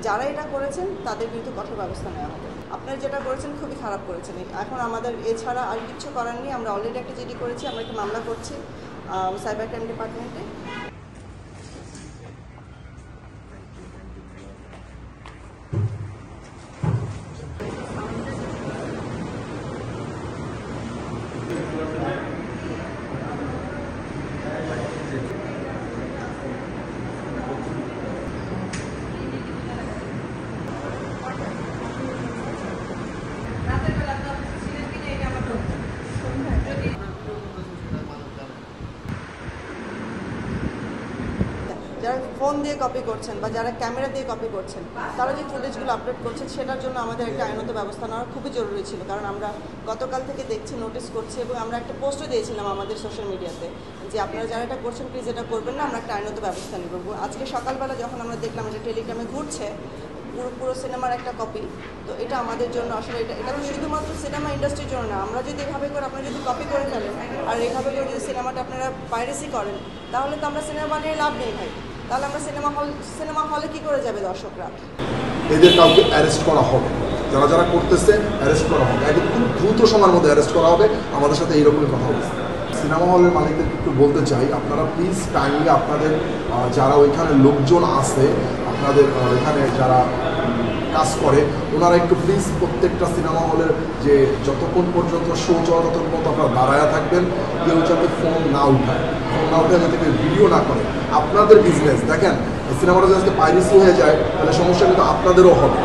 যারা এটা করেছেন তাদের বিরুদ্ধে কঠোর ব্যবস্থা নেওয়া হবে। আপনারা যেটা করেছেন খুবই খারাপ করেছেন। এখন আমাদের এছাড়া আর কিছু করার নেই। আমরা অলরেডি একটা জিডি করেছি, আমরা একটা মামলা করছি সাইবার ক্রাইম ডিপার্টমেন্টে। যারা ফোন দিয়ে কপি করছেন বা যারা ক্যামেরা দিয়ে কপি করছেন, তারা যে ফুটেজগুলো আপলোড করছেন সেটার জন্য আমাদের একটা আইনত ব্যবস্থা নেওয়া খুবই জরুরি ছিল। কারণ আমরা গতকাল থেকে দেখছি, নোটিস করছি এবং আমরা একটা পোস্টও দিয়েছিলাম আমাদের সোশ্যাল মিডিয়াতে যে আপনারা যারা এটা করছেন প্লিজ এটা করবেন না, আমরা একটা আইনত ব্যবস্থা নেব। আজকে সকালবেলা যখন আমরা দেখলাম এটা টেলিগ্রামে ঘুরছে পুরো সিনেমার একটা কপি, তো এটা আমাদের জন্য আসলে এটা তো শুধুমাত্র সিনেমা ইন্ডাস্ট্রির জন্য না। আমরা যদি এভাবে করে আপনারা যদি কপি করে ফেলেন আর এভাবে করে যদি সিনেমাটা আপনারা পাইরেসি করেন, তাহলে তো আমরা সিনেমা বানিয়ে লাভ নেই ভাই। তাহলে আমরা সিনেমা হলে কি করে যাবে দর্শকরা? এদের কাউকে অ্যারেস্ট করা হবে, যারা যারা করতেছে অ্যারেস্ট করা হবে, একদম খুব দ্রুত সময়ের মধ্যে অ্যারেস্ট করা হবে। আমাদের সাথে এইরকমই কথা হবে। সিনেমা হলের মালিকদেরকে একটু বলতে চাই, আপনারা প্লিজ কাইন্ডলি আপনাদের যারা ওইখানে লোকজন আছে, আপনাদের এখানে যারা কাজ করে ওনারা একটু প্লিজ প্রত্যেকটা সিনেমা হলের যে যতক্ষণ পর্যন্ত শো চলা ততক্ষণ পর্যন্ত আপনারা দাঁড়ায়া থাকবেন, কেউ যাতে ফোন না উঠায়, যাতে কেউ ভিডিও না করে। আপনাদের বিজনেস দেখেন, সিনেমাটা যদি আজকে পাইরেসি হয়ে যায় তাহলে সমস্যা কিন্তু আপনাদেরও হবে।